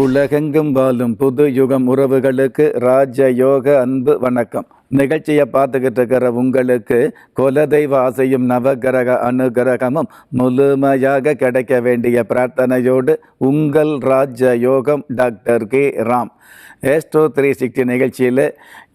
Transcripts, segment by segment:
உலகெங்கும் வாழும் புது யுகம் உறவுகளுக்கு ராஜ யோக அன்பு வணக்கம். நிகழ்ச்சியை பார்த்துக்கிட்டு இருக்கிற உங்களுக்கு குலதெய்வ ஆசையும் நவகிரக அனுகிரகமும் முழுமையாக கிடைக்க வேண்டிய பிரார்த்தனையோடு உங்கள் ராஜ யோகம் டாக்டர் கே ராம். ஏஸ்ட்ரோ 360 நிகழ்ச்சியில்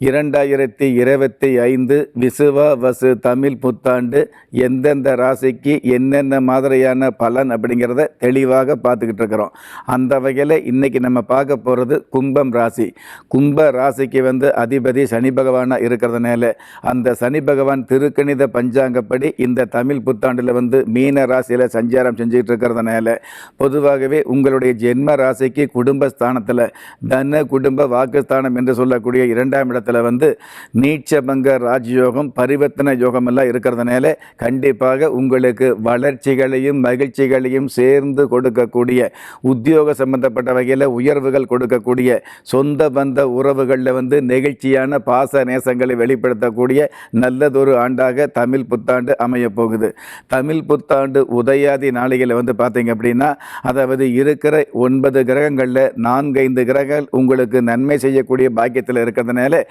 2025 விசுவாவசு தமிழ் புத்தாண்டு எந்தெந்த ராசிக்கு என்னென்ன மாதிரியான பலன் அப்படிங்கிறத தெளிவாக பார்த்துக்கிட்டு இருக்கிறோம். அந்த வகையில் இன்றைக்கி நம்ம பார்க்க போகிறது கும்பம் ராசி. கும்ப ராசிக்கு அதிபதி சனி பகவானாக இருக்கிறதுனால அந்த சனி பகவான் திருக்கணித பஞ்சாங்கப்படி இந்த தமிழ் புத்தாண்டில் மீன ராசியில் சஞ்சாரம் செஞ்சுக்கிட்டு இருக்கிறதுனால பொதுவாகவே உங்களுடைய ஜென்ம ராசிக்கு குடும்பஸ்தானத்தில் தன குடும்ப வாக்குஸ்தானம் என்று சொல்லக்கூடிய 2ஆம் இடத்துல நீச்சபங்க ராஜயோகம் பரிவர்த்தனை யோகம் எல்லாம் இருக்கிறதுனால கண்டிப்பாக உங்களுக்கு வளர்ச்சிகளையும் மகிழ்ச்சிகளையும் சேர்ந்து கொடுக்கக்கூடிய, உத்தியோக சம்பந்தப்பட்ட வகையில் உயர்வுகள் கொடுக்கக்கூடிய, சொந்த பந்த உறவுகளில் நெகிழ்ச்சியான பாச நேசங்களை வெளிப்படுத்தக்கூடிய நல்லதொரு ஆண்டாக தமிழ் புத்தாண்டு அமையப் போகுது. தமிழ் புத்தாண்டு உதயாதி நாளிகளை பார்த்தீங்க அப்படின்னா, அதாவது இருக்கிற 9 கிரகங்களில் 4-5 கிரகங்கள் உங்களுக்கு நன்மை செய்யக்கூடிய பாக்கியத்தில் இருக்கிறதுனால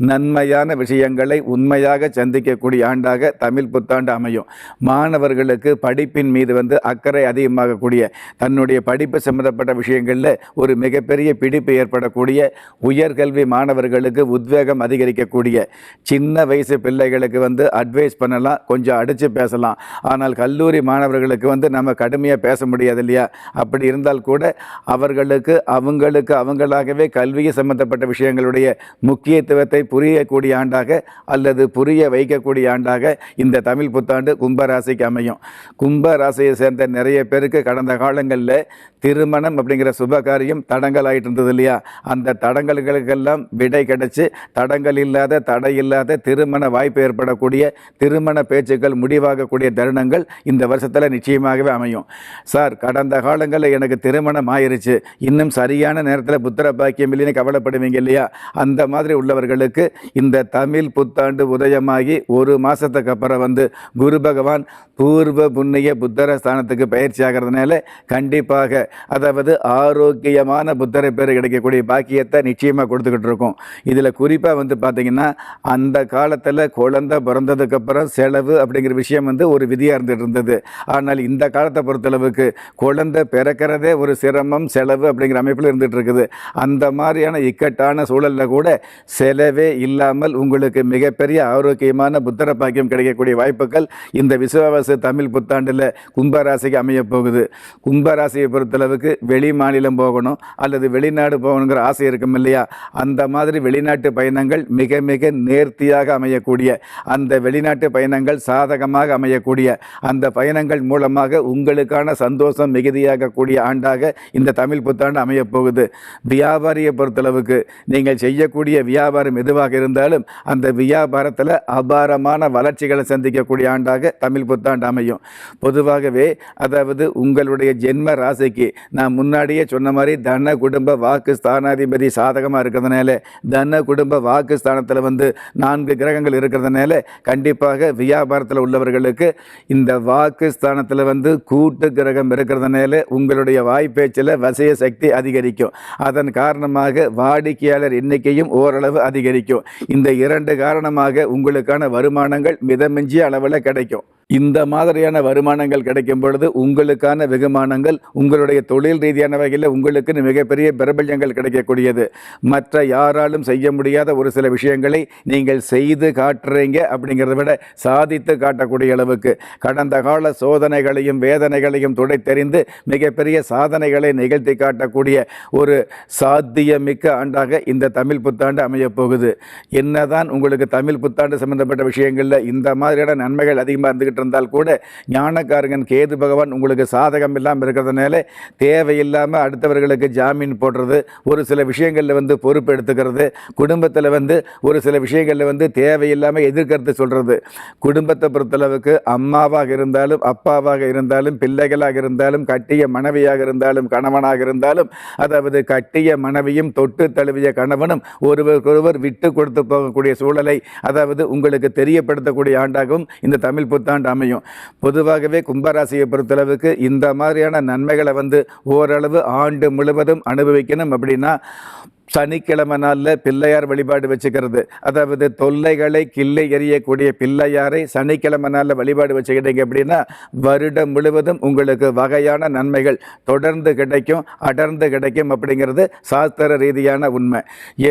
நன்மையான விஷயங்களை உண்மையாக சந்திக்கக்கூடிய ஆண்டாக தமிழ் புத்தாண்டு அமையும். மாணவர்களுக்கு படிப்பின் மீது அக்கறை அதிகமாகக்கூடிய, தன்னுடைய படிப்பு சம்பந்தப்பட்ட விஷயங்களில் ஒரு மிகப்பெரிய பிடிப்பு ஏற்படக்கூடிய, உயர்கல்வி மாணவர்களுக்கு உத்வேகம் அதிகரிக்கக்கூடிய, சின்ன வயசு பிள்ளைகளுக்கு அட்வைஸ் பண்ணலாம், கொஞ்சம் அடித்து பேசலாம். ஆனால் கல்லூரி மாணவர்களுக்கு நம்ம கடுமையாக பேச முடியாது இல்லையா? அப்படி இருந்தால் கூட அவர்களுக்கு அவங்களாகவே கல்வியை சம்பந்தப்பட்ட விஷயங்களுடைய முக்கியத்துவத்தை புரியக்கூடிய ஆண்டாக அல்லது புரிய வைக்கக்கூடிய ஆண்டாக இந்த தமிழ் புத்தாண்டு கும்பராசிக்கு அமையும். கும்பராசியை சேர்ந்த நிறைய பேருக்கு கடந்த காலங்களில் திருமணம் அப்படிங்கிற சுபகாரியம் தடங்கள் ஆகிட்டு இருந்தது இல்லையா? அந்த தடங்கல்களுக்கெல்லாம் விடை கிடைச்சி தடங்கள் இல்லாத தடை இல்லாத திருமண வாய்ப்பு ஏற்படக்கூடிய, திருமண பேச்சுக்கள் முடிவாகக்கூடிய தருணங்கள் இந்த வருஷத்தில் நிச்சயமாகவே அமையும். சார், கடந்த காலங்களில் எனக்கு திருமணம் ஆயிருச்சு, இன்னும் சரியான நேரத்தில் புத்திர பாக்கியம் இல்லைன்னு கவலைப்படுவீங்க இல்லையா? அந்த மாதிரி உள்ளவர்களுக்கு இந்த தமிழ் புத்தாண்டு உதயமாகி ஒரு மாதத்துக்கு அப்புறம் குரு பகவான் பூர்வ புண்ணிய புத்தர ஸ்தானத்துக்கு பயிற்சி ஆகிறதுனால கண்டிப்பாக, அதாவது ஆரோக்கியமான புத்தரை பேர் கிடைக்கக்கூடிய பாக்கியத்தை நிச்சயமாக கொடுத்துக்கிட்டு இருக்கோம். இதில் குறிப்பாக பார்த்தீங்கன்னா, அந்த காலத்தில் குழந்தை பிறந்ததுக்கப்புறம் செலவு அப்படிங்கிற விஷயம் ஒரு விதியாக இருந்துகிட்டு இருந்தது. ஆனால் இந்த காலத்தை பொறுத்தளவுக்கு குழந்தை பிறக்கிறதே ஒரு சிரமம், செலவு அப்படிங்கிற அமைப்பில் இருந்துகிட்டு இருக்குது. அந்த மாதிரியான இக்கட்டான சூழலில் கூட செலவே இல்லாமல் உங்களுக்கு மிகப்பெரிய ஆரோக்கியமான புத்தர பாக்கியம் கிடைக்கக்கூடிய வாய்ப்புகள் இந்த விசுவாவசு தமிழ் புத்தாண்டில் கும்பராசிக்கு அமைய போகுது. கும்பராசியை பொறுத்தளவுக்கு வெளி மாநிலம் போகணும் அல்லது வெளிநாடு போகணுங்கிற ஆசை இருக்கும் இல்லையா? அந்த மாதிரி வெளிநாட்டு பயணங்கள் மிக மிக நேர்த்தியாக அமையக்கூடிய, அந்த வெளிநாட்டு பயணங்கள் சாதகமாக அமையக்கூடிய, அந்த பயணங்கள் மூலமாக உங்களுக்கான சந்தோஷம் மிகுதியாகக்கூடிய ஆண்டாக இந்த தமிழ் புத்தாண்டு அமையப் போகுது. வியாபாரியை பொறுத்தளவுக்கு நீங்கள் செய்யக்கூடிய வியாபாரம் எதுவாக இருந்தாலும் அந்த வியாபாரத்தில் அபாரமான வளர்ச்சிகளை சந்திக்கக்கூடிய ஆண்டாக தமிழ் புத்தாண்டு அமையும். பொதுவாகவே அதாவது உங்களுடைய ஜென்ம ராசிக்கு நான் முன்னாடியே சொன்ன மாதிரி தன குடும்ப வாக்கு ஸ்தானாதிபதி சாதகமாக இருக்கிறதுனால, தன குடும்ப வாக்கு ஸ்தானத்தில் 4 கிரகங்கள் இருக்கிறதுனால கண்டிப்பாக வியாபாரத்தில் உள்ளவர்களுக்கு இந்த வாக்கு ஸ்தானத்தில் கூட்டு கிரகம் இருக்கிறதுனால உங்களுடைய வாய்ப்பேச்சில் வசிய சக்தி அதிகரிக்கும். அதன் காரணமாக வாடிக்கையாளர் எண்ணிக்கையும் ஓரளவு அதிகரிக்கும். இந்த 2 காரணமாக உங்களுக்கான வருமானங்கள் மிதமிஞ்சிய அளவில் கிடைக்கும். இந்த மாதிரியான வருமானங்கள் கிடைக்கும் பொழுது உங்களுக்கான வெகுமானங்கள் உங்களுடைய தொழில் ரீதியான வகையில் உங்களுக்கு மிகப்பெரிய பிரபல்யங்கள் கிடைக்கக்கூடியது. மற்ற யாராலும் செய்ய முடியாத ஒரு சில விஷயங்களை நீங்கள் செய்து காட்டுறீங்க அப்படிங்கிறத விட சாதித்து காட்டக்கூடிய அளவுக்கு கடந்த கால சோதனைகளையும் வேதனைகளையும் துடைத்தெறிந்து மிகப்பெரிய சாதனைகளை நிகழ்த்தி காட்டக்கூடிய ஒரு சாத்தியமிக்க ஆண்டாக இந்த தமிழ் புத்தாண்டு அமையப் போகுது. என்னதான் உங்களுக்கு தமிழ் புத்தாண்டு சம்பந்தப்பட்ட விஷயங்களில் இந்த மாதிரியான நன்மைகள் அதிகமாக இருந்துகிட்டு இருந்தால் கூட ஞானக்காரகன் கேது பகவான் உங்களுக்கு சாதகம் இல்லாமல் இருக்கிறதுனால தேவையில்லாமல் அடுத்தவர்களுக்கு ஜாமீன் போடுறது, ஒரு சில விஷயங்களில் பொறுப்பு எடுத்துக்கிறது, குடும்பத்தில் ஒரு சில விஷயங்களில் தேவையில்லாமல் எதிர்கருத்து சொல்கிறது. குடும்பத்தை பொறுத்தளவுக்கு அம்மாவாக இருந்தாலும் அப்பாவாக இருந்தாலும் பிள்ளைகளாக இருந்தாலும் கட்டிய மனைவியாக இருந்தாலும் கணவனாக இருந்தாலும், அதாவது கட்டிய மனைவியும் தொட்டு தழுவிய கணவனும் ஒருவருக்கொருவர் விட்டு கொடுத்து போகக்கூடிய சூழலை உங்களுக்கு தெரியப்படுத்தக்கூடிய ஆண்டாகவும் இந்த தமிழ் புத்தாண்டு அமையும். பொதுவாகவே கும்பராசியை பொறுத்தளவுக்கு இந்த மாதிரியான நன்மைகளை ஓரளவு ஆண்டு முழுவதும் அனுபவிக்கணும் அப்படின்னா சனிக்கிழமை நாளில் பிள்ளையார் வழிபாடு வச்சுக்கிறது, அதாவது தொல்லைகளை கிள்ளை எறியக்கூடிய பிள்ளையாரை சனிக்கிழமை நாளில் வழிபாடு வச்சுக்கிட்டீங்க அப்படின்னா வருடம் முழுவதும் உங்களுக்கு வகையான நன்மைகள் தொடர்ந்து கிடைக்கும், அடர்ந்து கிடைக்கும் அப்படிங்கிறது சாஸ்திர ரீதியான உண்மை.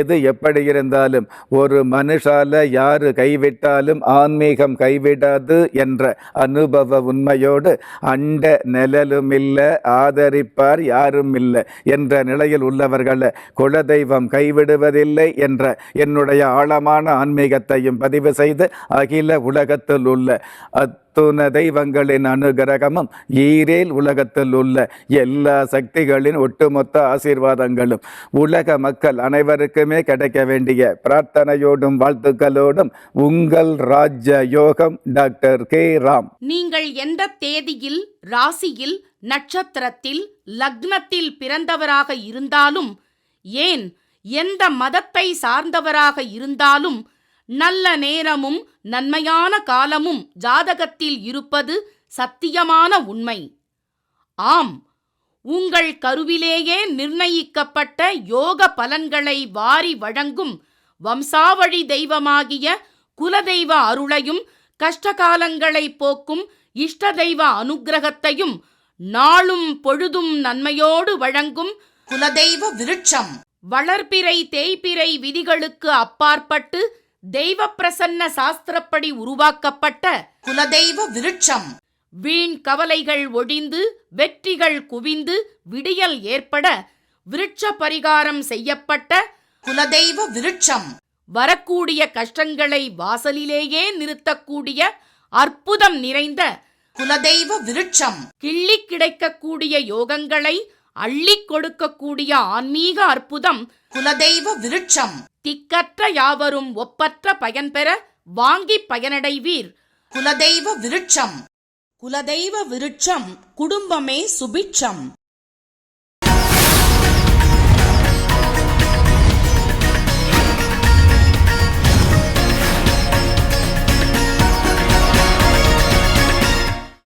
எது எப்படி இருந்தாலும் ஒரு மனுஷால யாரு கைவிட்டாலும் ஆன்மீகம் கைவிடாது என்ற அனுபவ உண்மையோடு அண்ட நிழலும் இல்லை ஆதரிப்பார் யாரும் இல்லை என்ற நிலையில் உள்ளவர்களை குலதெய்வம் கைவிடுவதில்லை என்ற என்னுடைய ஆழமான ஆன்மீகத்தையும் பதிவு செய்து அகில உலகத்தில் உள்ள அத்துண தெய்வங்களின் அனுகிரகமும் ஈரேல் உலகத்தில் உள்ள எல்லா சக்திகளின் ஒட்டுமொத்த ஆசீர்வாதங்களும் உலக மக்கள் அனைவருக்குமே கிடைக்க வேண்டிய பிரார்த்தனையோடும் வாழ்த்துக்களோடும் உங்கள் ராஜ யோகம் டாக்டர் கே ராம். நீங்கள் எந்த தேதியில், ராசியில், நட்சத்திரத்தில், லக்னத்தில் பிறந்தவராக இருந்தாலும், ஏன் எந்த மதத்தை சார்ந்தவராக இருந்தாலும் நல்ல நேரமும் நன்மையான காலமும் ஜாதகத்தில் இருப்பது சத்தியமான உண்மை. ஆம், உங்கள் கருவிலேயே நிர்ணயிக்கப்பட்ட யோக பலன்களை வாரி வழங்கும் வம்சாவழி தெய்வமாகிய குலதெய்வ அருளையும் கஷ்டகாலங்களை போக்கும் இஷ்ட தெய்வ அனுக்கிரகத்தையும் நாளும் பொழுதும் நன்மையோடு வழங்கும் குலதெய்வ விருட்சம் வளர்பிறை தேய்பிறை விதிகளுக்கு அப்பாற்பட்டு தெய்வ பிரசன்ன சாஸ்திரப்படி உருவாக்கப்பட்ட குலதெய்வ விருட்சம். வீண் கவலைகள் ஒழிந்து வெற்றிகள் குவிந்து விடியல் ஏற்பட விருட்ச பரிகாரம் செய்யப்பட்ட குலதெய்வ விருட்சம். வரக்கூடிய கஷ்டங்களை வாசலிலேயே நிறுத்தக்கூடிய அற்புதம் நிறைந்த குலதெய்வ விருட்சம். கிள்ளி கிடைக்கக்கூடிய யோகங்களை அள்ளி கொடுக்கக்கூடிய ஆன்மீக அற்புதம் குலதெய்வ விருட்சம். திக்கற்ற யாவரும் ஒப்பற்ற பயன்பெற வாங்கி பயனடைவீர் குலதெய்வ விருட்சம். குலதெய்வ விருட்சம் குடும்பமே சுபிட்சம்.